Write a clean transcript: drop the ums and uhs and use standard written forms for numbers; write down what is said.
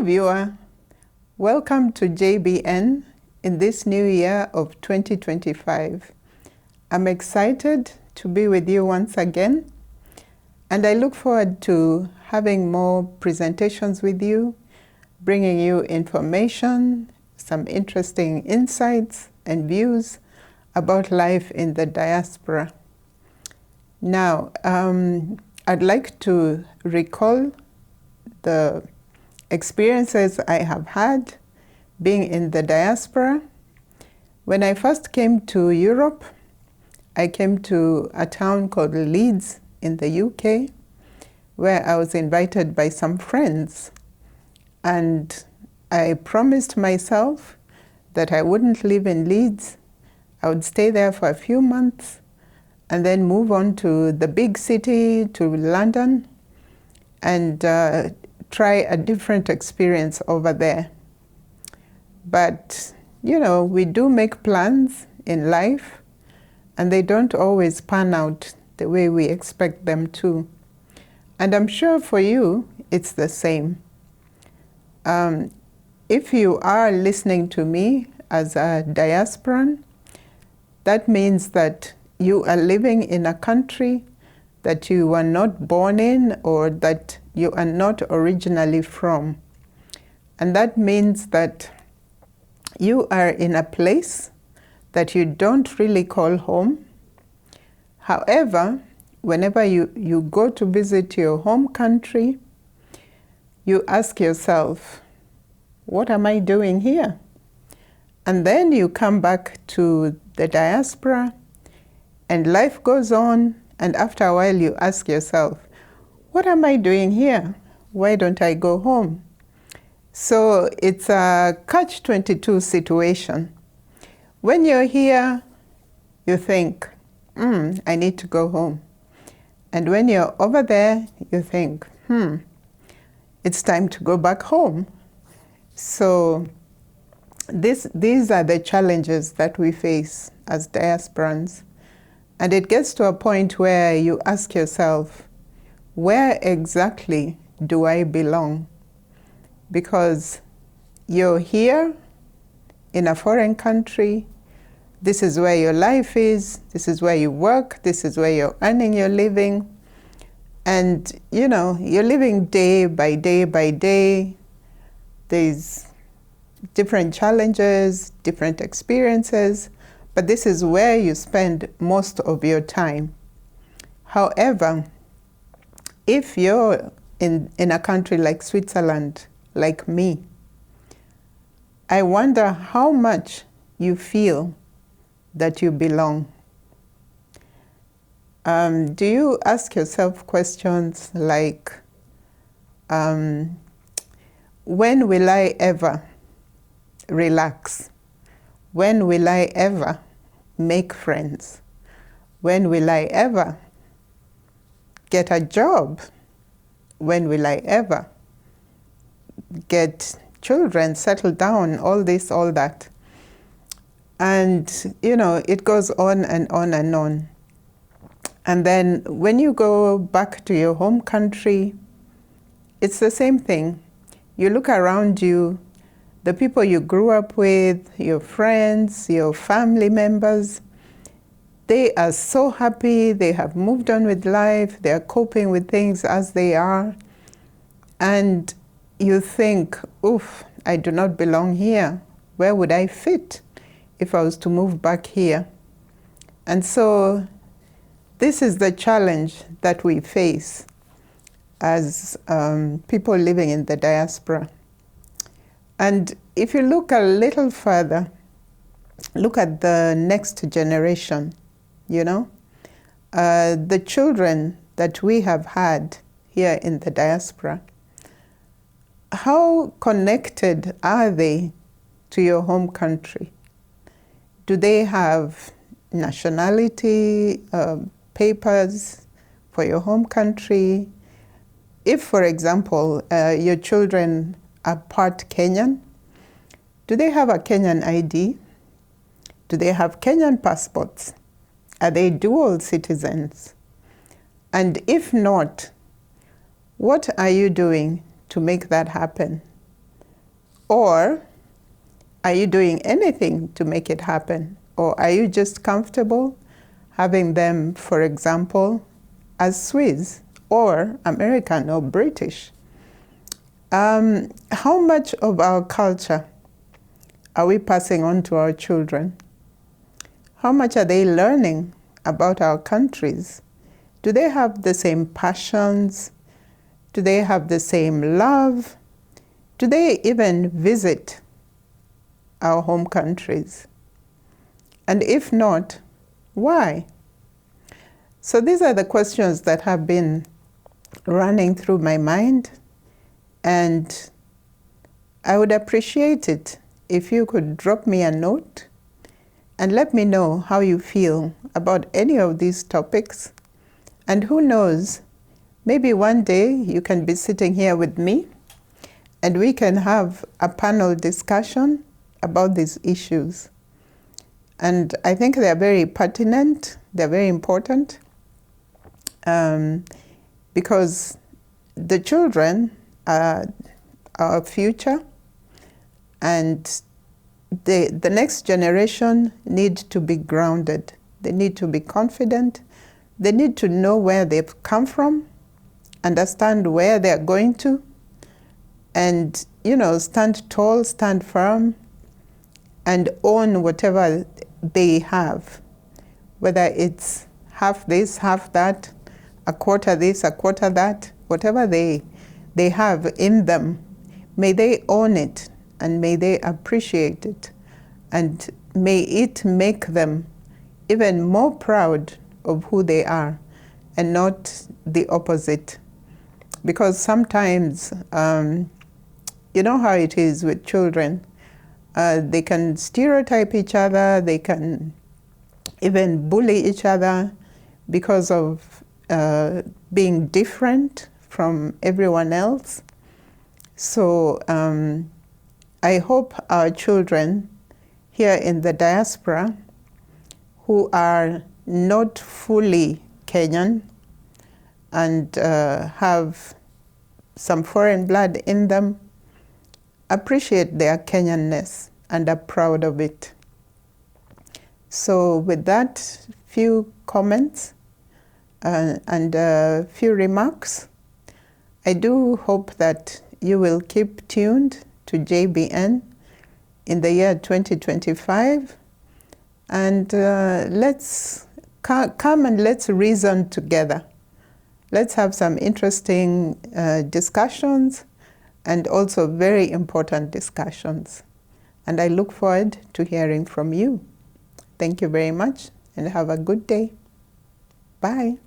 viewer, welcome to Jbn in this new year of 2025. I'm excited to be with you once again, and I look forward to having more presentations with you, bringing you information, some interesting insights and views about life in the diaspora. Now, I'd like to recall the experiences I have had being in the diaspora. When I first came to Europe, I came to a town called Leeds in the UK, where I was invited by some friends. And I promised myself that I wouldn't live in Leeds. I would stay there for a few months and then move on to the big city, to London, and try a different experience over there. But, you know, we do make plans in life, and they don't always pan out the way we expect them to. And I'm sure for you, it's the same. If you are listening to me as a diasporan, that means that you are living in a country that you were not born in or that you are not originally from. And that means that you are in a place that you don't really call home. However, whenever you go to visit your home country, you ask yourself, what am I doing here? And then you come back to the diaspora and life goes on, and after a while you ask yourself, what am I doing here? Why don't I go home? So it's a catch-22 situation. When you're here, you think, I need to go home. And when you're over there, you think, it's time to go back home. So these are the challenges that we face as diasporans. And it gets to a point where you ask yourself, where exactly do I belong? Because you're here in a foreign country, this is where your life is, this is where you work, this is where you're earning your living. And, you know, you're living day by day by day. There's different challenges, different experiences, but this is where you spend most of your time. However, if you're in a country like Switzerland, like me, I wonder how much you feel that you belong. Do you ask yourself questions like, when will I ever relax? When will I ever make friends? When will I ever get a job? When will I ever get children, settle down, all this, all that? And, you know, it goes on and on and on. And then when you go back to your home country, it's the same thing. You look around you, the people you grew up with, your friends, your family members, they are so happy, they have moved on with life, they are coping with things as they are. And you think, oof, I do not belong here. Where would I fit if I was to move back here? And so this is the challenge that we face as people living in the diaspora. And if you look a little further, look at the next generation, you know, the children that we have had here in the diaspora. How connected are they to your home country? Do they have nationality papers for your home country? If, for example, your children are part Kenyan, do they have a Kenyan ID? Do they have Kenyan passports? Are they dual citizens? And if not, what are you doing to make that happen? Or are you doing anything to make it happen? Or are you just comfortable having them, for example, as Swiss or American or British? How much of our culture are we passing on to our children? How much are they learning about our countries? Do they have the same passions? Do they have the same love? Do they even visit our home countries? And if not, why? So these are the questions that have been running through my mind, and I would appreciate it if you could drop me a note and let me know how you feel about any of these topics. And who knows, maybe one day you can be sitting here with me and we can have a panel discussion about these issues. And I think they're very pertinent, they're very important, because the children are our future, and the next generation need to be grounded. They need to be confident. They need to know where they've come from, understand where they're going to, and stand tall, stand firm, and own whatever they have, whether it's half this, half that, a quarter this, a quarter that, whatever they have in them, may they own it and may they appreciate it, and may it make them even more proud of who they are and not the opposite. Because sometimes, you know how it is with children, they can stereotype each other, they can even bully each other because of being different from everyone else. So I hope our children here in the diaspora who are not fully Kenyan and have some foreign blood in them appreciate their Kenyanness and are proud of it. So with that few comments and a few remarks, I do hope that you will keep tuned to JBN in the year 2025, and let's come and let's reason together. Let's have some interesting discussions and also very important discussions. And I look forward to hearing from you. Thank you very much and have a good day. Bye.